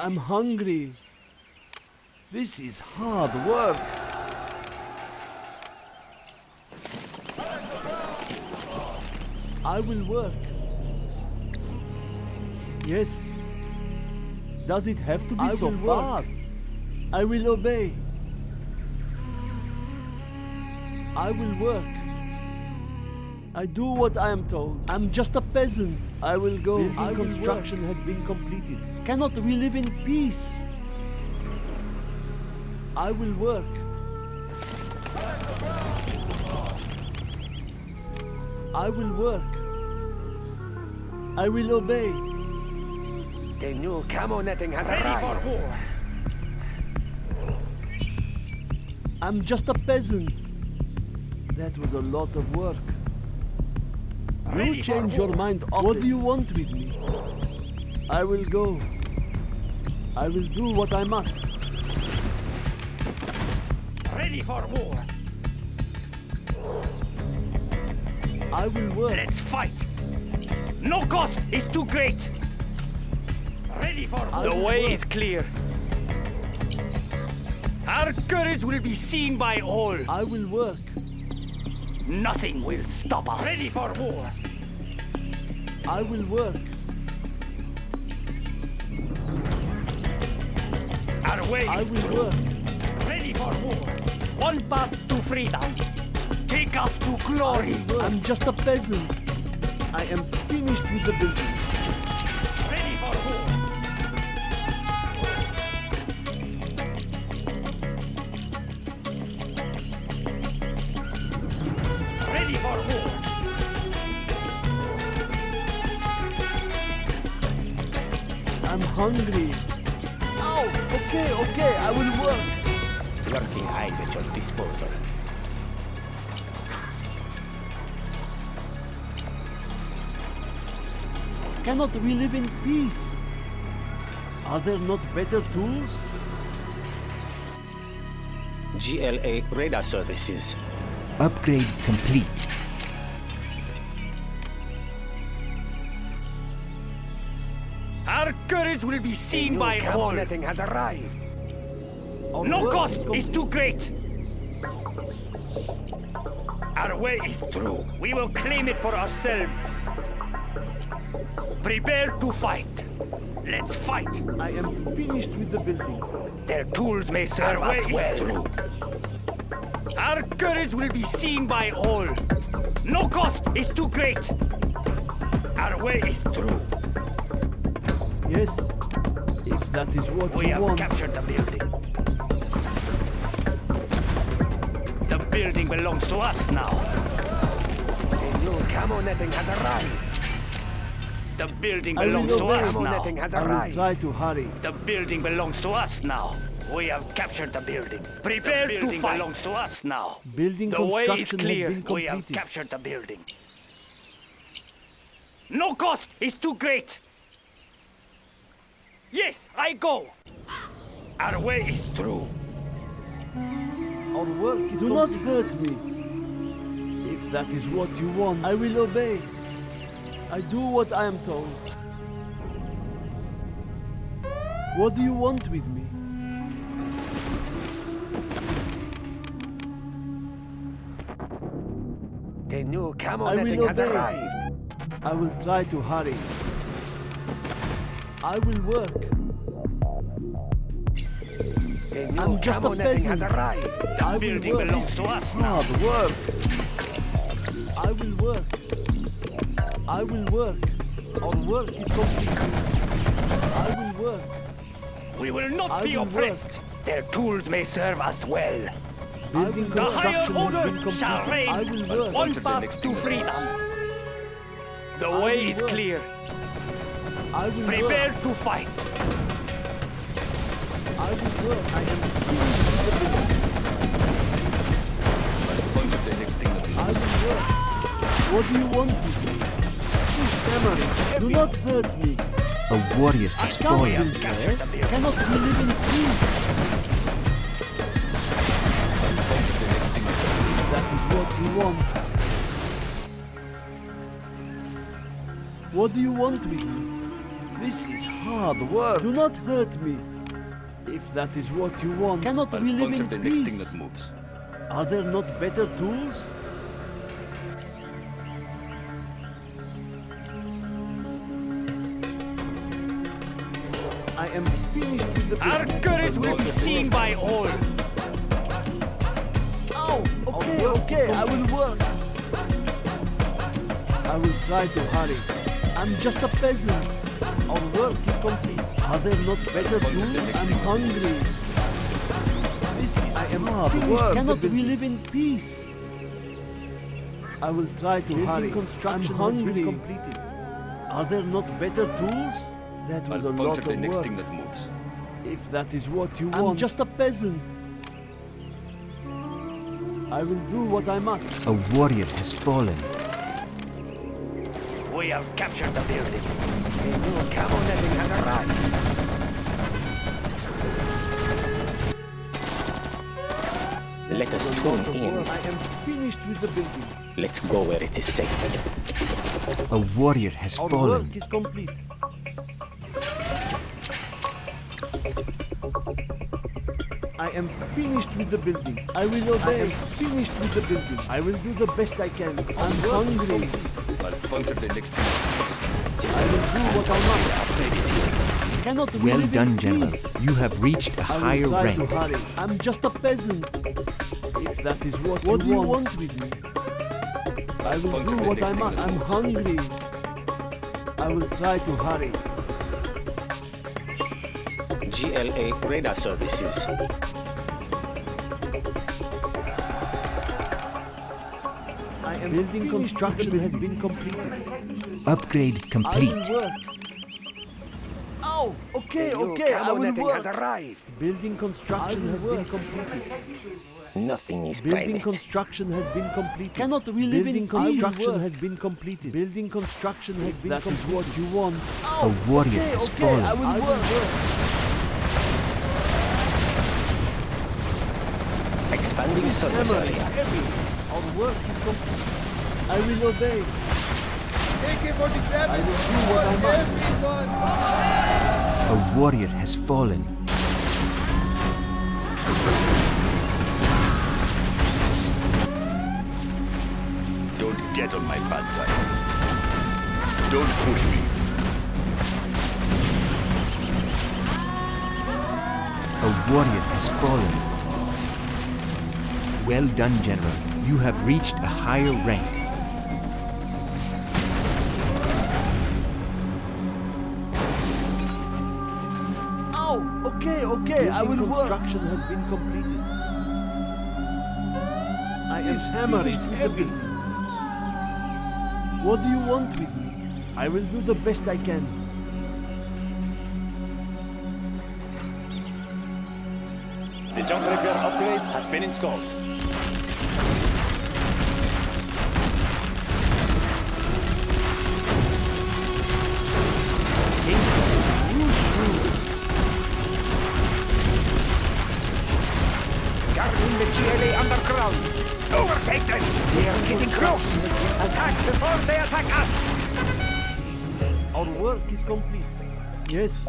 I'm hungry. This is hard work. I will work. Yes. Does it have to be so far? I will obey. I will work. I do what I am told. I'm just a peasant. I will go. Building construction has been completed. Cannot we live in peace? I will work. I will work. I will obey. The new camo netting has arrived. For war. I'm just a peasant. That was a lot of work. You change your mind often. What do you want with me? I will go. I will do what I must. Ready for war. I will work. Let's fight. No cost is too great. Ready for war. The way is clear. Our courage will be seen by all. I will work. Nothing will stop us. Ready for war. I will work. Our way I is will through. work. Ready for war. One path to freedom. Take us to glory. I'm just a peasant. I am finished with the building. Ready for war. Ready for war. I'm hungry. Oh, okay, I will work. Lurking eyes at your disposal. Cannot we live in peace? Are there not better tools? GLA radar services. Upgrade complete. Our courage will be seen by all. Netting has arrived. No cost is too great. Our way is through. We will claim it for ourselves. Prepare to fight. Let's fight. I am finished with the building. Their tools may serve us well. Our courage will be seen by all. No cost is too great. Our way is through. Yes, if that is what We you have want. captured the building. The building belongs to us now. The new camo netting has arrived. The building I will belongs to obey. us now. Netting has I will arrived. try to hurry. The building belongs to us now. We have captured the building. Prepare to fight. The building belongs to us now. Building The way is construction has clear. been We have completed. captured the building. No cost is too great. Yes, I go. Our way is through. Our work is Do not hurt me. If that is what you want, I will obey. I do what I am told. What do you want with me? The new camo I will netting has obey. arrived. I will try to hurry. I will work. The new I'm just camo a netting has peasant. arrived. The I will building work. belongs This to is us now. hard work. I will work. I will work. Our work is complete. I will work. We will not I be will oppressed. Their tools may serve us well. Building The higher construction has been order completed. shall reign. I will work. One path to freedom. The I way will is work. clear. I will Prepare work. to fight. I will work. I am finished with the building. I will work. What do you want with me? These cameras do not hurt me. A warrior I has can't fallen. build there. Cannot we live in peace? That is what you want. What do you want with me? This is hard work. Do not hurt me. If that is what you want, cannot we live in the peace? next thing that moves. Are there not better tools? I am finished with the Our building. courage will be seen by all. Ow! Okay, I will work. I will try to hurry. I'm just a peasant. Our work is complete. Are there not better tools? I'm hungry. This is hard work. Cannot we live in peace? I will try to hurry. I'm hungry. Completed. Are there not better tools? That was I'll a lot puncture of the next work. thing that moves. If that is what you want. I'm just a peasant. I will do what I must. A warrior has fallen. We have captured the building. A new camo netting has arrived. Let us That was a tune lot of in. work. I am finished with the building. Let's go where it is safe. A warrior has Our fallen. work is complete. I am finished with the building. I will obey. I am finished with the building. I will do the best I can. I'm hungry. I'll puncture the next thing. I will do what I must. Cannot we Well live done, in General. peace? You have reached a I will higher try rank. to hurry. I'm just a peasant. If that is what do you want with me? I will do what I must. I'm hungry. I will try to hurry. GLA radar services. I am building construction has been completed. Upgrade I complete. will work. Ow! Okay, I will work. Building construction has been completed. Nothing is Building private. construction has been completed. Cannot we live in construction has been completed. Building construction has been completed. That is what you want. A warrior has fallen. I will work. Expanding service Hammer is area. heavy. Our work is complete. I will obey. AK-47, I will do what I must. everyone! A warrior has fallen. Don't get on my bad side. Don't push me. A warrior has fallen. Well done, General. You have reached a higher rank. Ow! Okay, I will work. Construction has been completed. This hammer is heavy. What do you want with me? I will do the best I can. The jump repair upgrade has been installed. Guarding the GLA underground. Overtake them! They are getting close! Attack before they attack us! Our work is complete. Yes.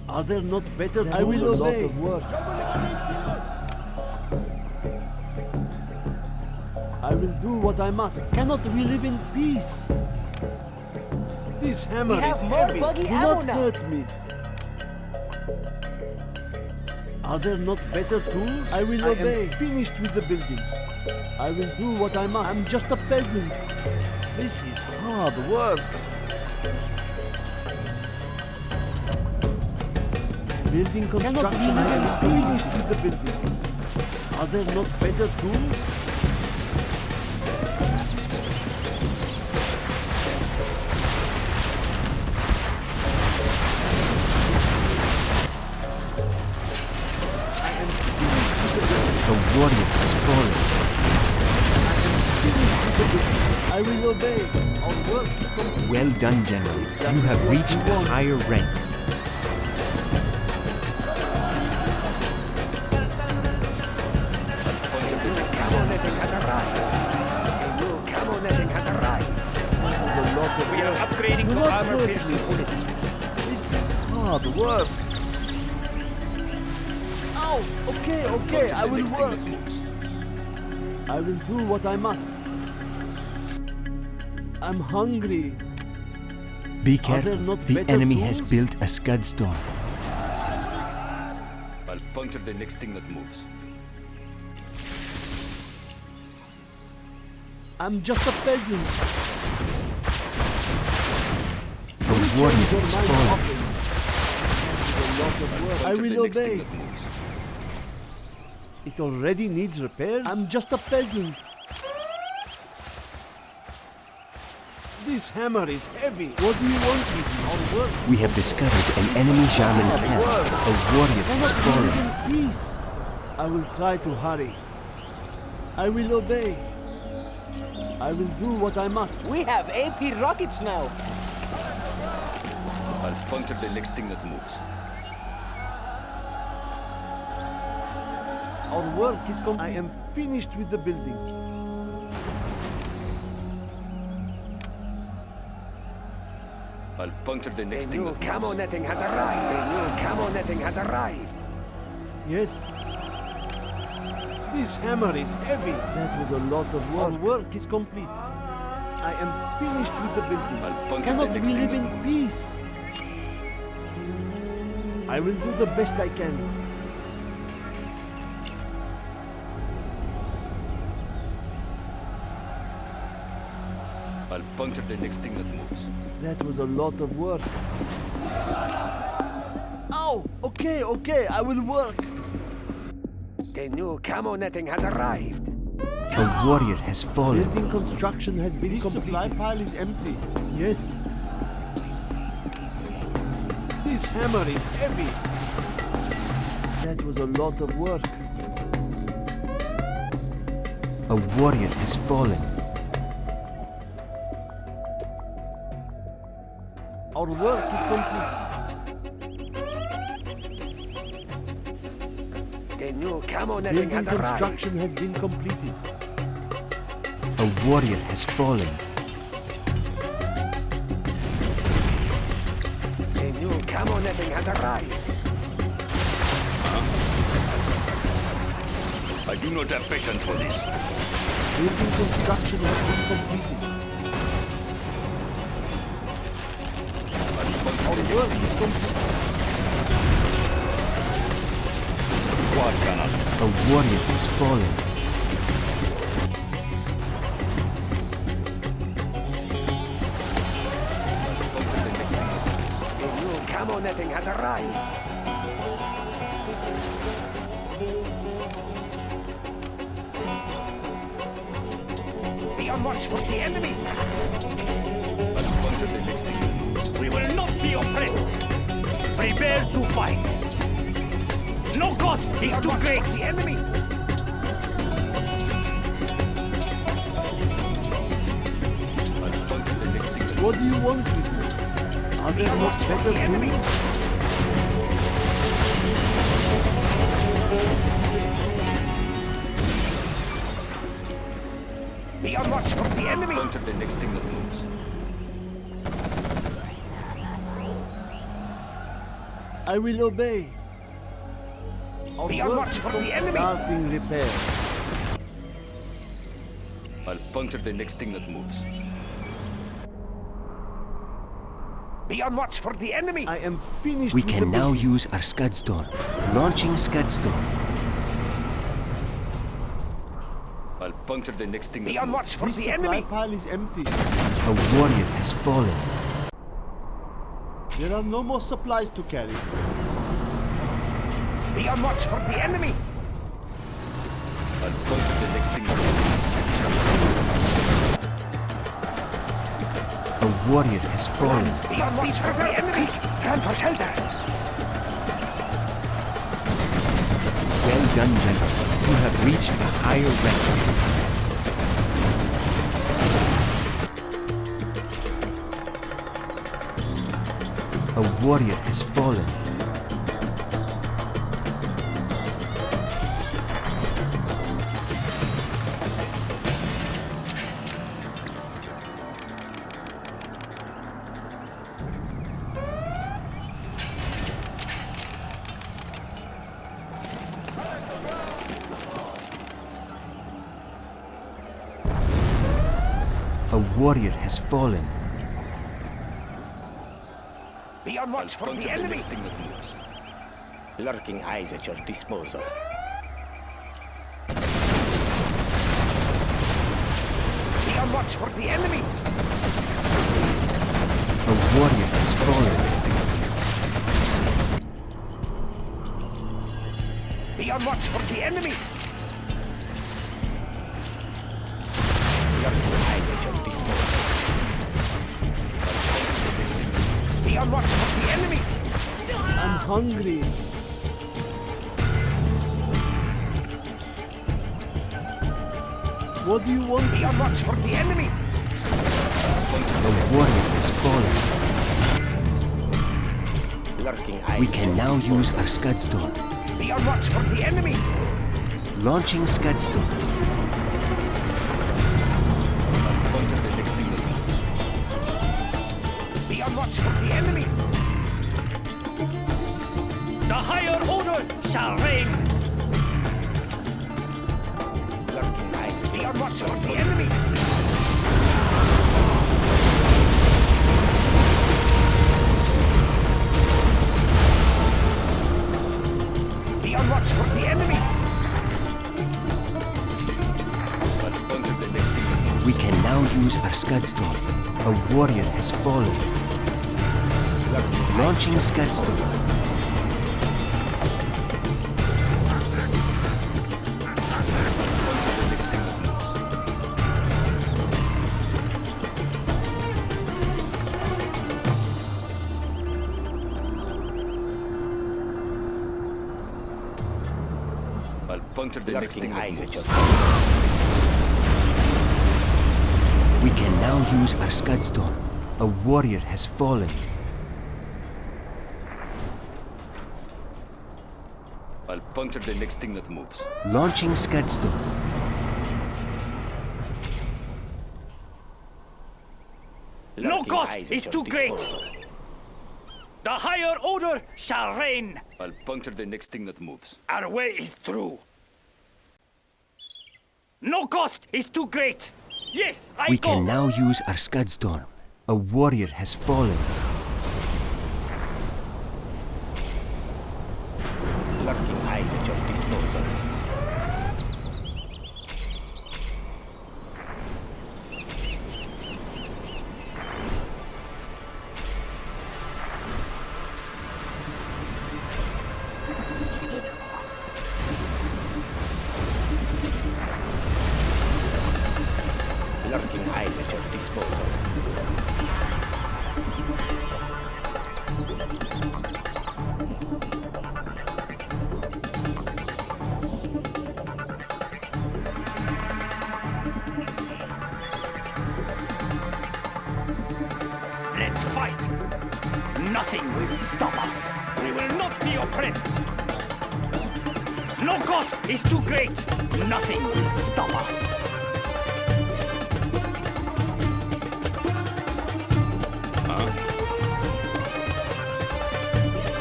Are there not better tools? I will obey. I will do what I must. Cannot we live in peace? This hammer is heavy. Do not hurt me. Are there not better tools? I will obey. I am finished with the building. I will do what I must. I'm just a peasant. This is hard work. Building construction. I am finished with the building. Are there not better tools? A warrior has fallen. I will obey. Our work is complete. Well done, General. You have reached a higher rank. Camo netting has arrived. A new camo netting has arrived. A lot of We You're upgrading Do to not armor hurt piercing me. bullets. This is hard work. Ow! Okay, I will work. I will do what I must. I'm hungry. Be Are there careful. not The better enemy has tools? built a scud storm. I'll puncture the next thing that moves. I'm just a peasant. A warrior has fallen. I Puncture will the next thing obey. that moves. It already needs repairs. I'm just a peasant. This hammer is heavy. What do you want with me? Our work. We have discovered an enemy German camp. A warrior has Cannot fallen. live in peace. I will try to hurry. I will obey. I will do what I must. We have AP rockets now. I'll puncture the next thing that moves. Our work is complete. I am finished with the building. I'll puncture the next The thing new that camo moves. netting has arrived. The new camo netting has arrived. Yes. This hammer is heavy. That was a lot of work. Our work is complete. I am finished with the building. I'll puncture Cannot the next we thing live that in moves. peace? I will do the best I can. I'll puncture the next thing that moves. That was a lot of work. Ow! Okay, I will work. The new camo netting has arrived. A warrior has fallen. Building construction has been completed. This supply pile is empty. Yes. This hammer is heavy. That was a lot of work. A warrior has fallen. Our work is complete. The new camo netting Building has arrived. construction has been completed. A warrior has fallen. The new camo netting has arrived. I do not have patience for this. Building construction has been completed. I'll puncture Our the next work thing is that complete. moves. Quad cannon. A warrior has fallen. Puncture the next thing that moves. The new camo netting has arrived. Be on watch for the enemy. I'll puncture the next thing that moves. We will not be oppressed. Prepare to fight. No cost is too great. The enemy. I'll puncture the next thing that What do you want with me? Are there not better tools? Be on watch for the enemy. puncture the next thing that moves. I will obey. Our Be on work watch is for the complete. enemy. Starting repair. I'll puncture the next thing that moves. Be on watch for the enemy. I am finished We with can the now building. use our scud storm. Launching scud storm. I'll puncture the next thing Be that on moves. watch for This the supply enemy. pile is empty. A warrior has fallen. There are no more supplies to carry. Be on watch for the enemy. I'll puncture the next thing that moves. A warrior has fallen. Be on watch for the enemy. Run for shelter. Well done, general. You have reached a higher rank. A warrior has fallen. A warrior has fallen. Be on watch for the enemy. Lurking eyes at your disposal. Be on watch for the enemy. A warrior has fallen. Be on watch for the enemy. Lurking eyes at your disposal. Be on watch for the enemy. I'm hungry. What do you want? Be on watch for the enemy. A warrior has fallen. Lurking eyes We at can your now disposal. use our Scudstorm. Be on watch for the enemy. Launching Scudstorm. Be on watch for the enemy. The higher order shall reign. Lurking eyes. Be on watch for the enemy. Be on watch for the enemy. We can now use our Scudstorm. A warrior has fallen. Launching Scudstorm. I'll puncture the next thing Lurking that eyes at moves. your We can now use our Scudstorm. A warrior has fallen. I'll puncture the next thing that moves. Launching Scudstorm. No Lurking cost eyes is at too your great. disposal. The higher order shall reign. I'll puncture the next thing that moves. Our way is through. No cost is too great. Yes, I We go. can now use our Scudstorm. A warrior has fallen. Lurking eyes at your disposal. Lurking eyes at your disposal. Let's fight. Nothing will stop us. We will not be oppressed. No cost is too great. Nothing will stop us.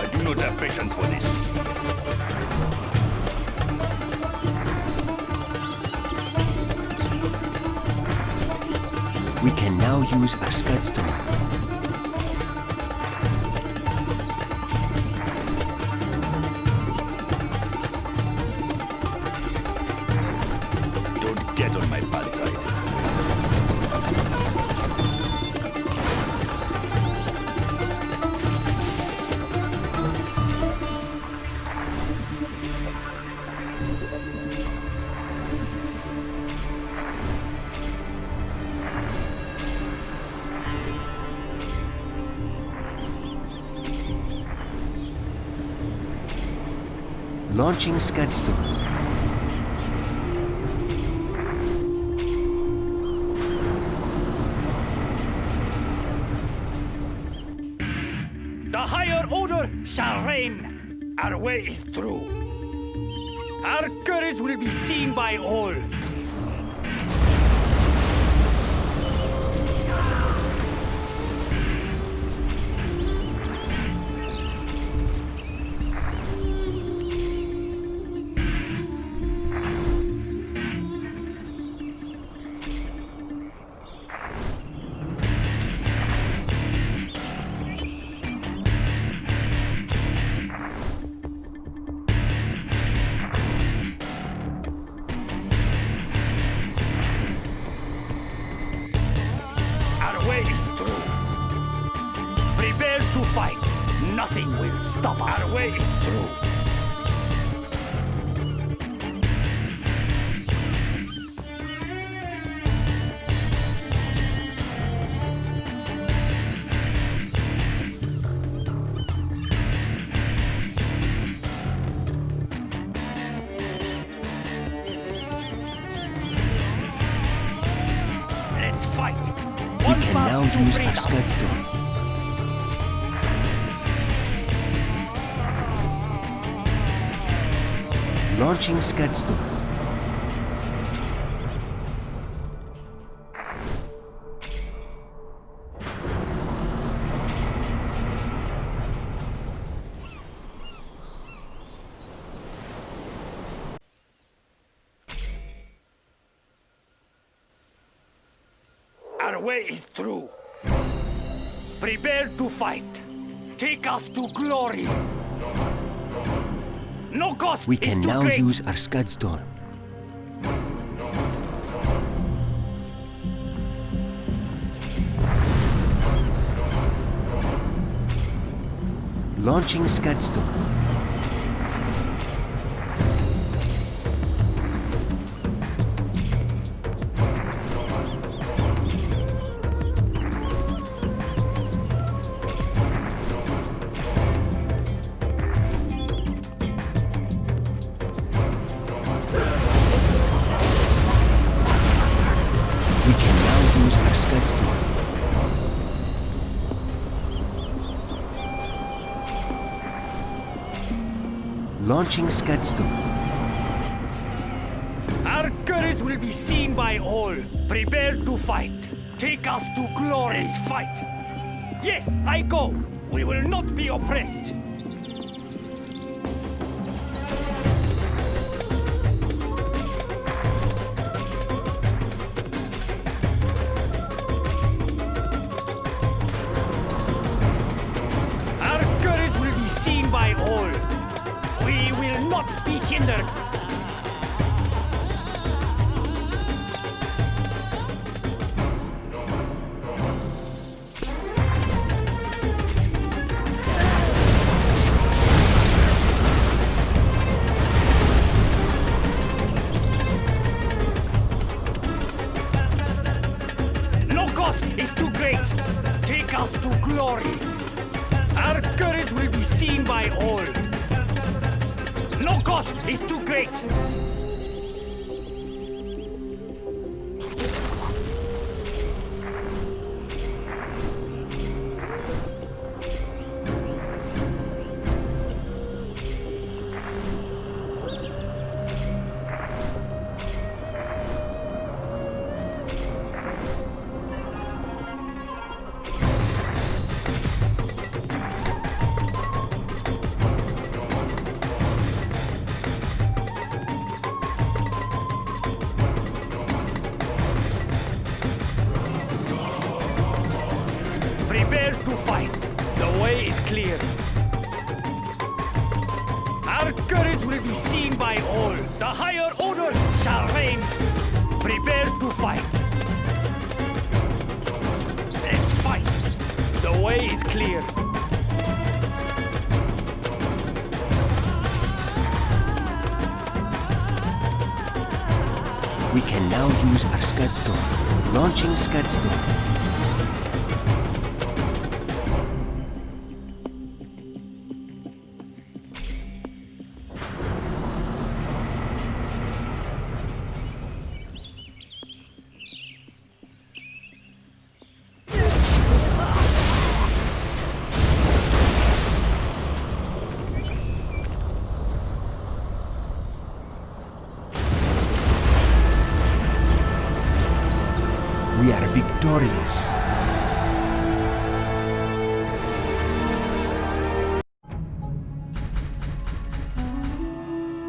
I do not have patience for this. We can now use our Scudstorm. Don't get on my bad side. Launching Scudstorm. The higher order shall reign. Our way is through. Our courage will be seen by all. stop us. Our way is through. Let's fight. We can now use our Scud Storm. Launching Scud Storm. Our way is through. Prepare to fight. Take us to glory. No cost We is can too now great. use our Scud Storm. Launching Scud Storm. We can now use our Scud Storm. Launching Scud Storm. Our courage will be seen by all. Prepare to fight. Take us to glory. Let's fight. Yes, I go. We will not be oppressed. Our courage will be seen by all. We will not be hindered. No cost is too great. Take us to glory. Our courage will be seen by all. No cost is too great. Prepare to fight. The way is clear. Our courage will be seen by all. The higher order shall reign. Prepare to fight. Let's fight. The way is clear. We can now use our Scud Storm. Launching Scud Storm. We are victorious.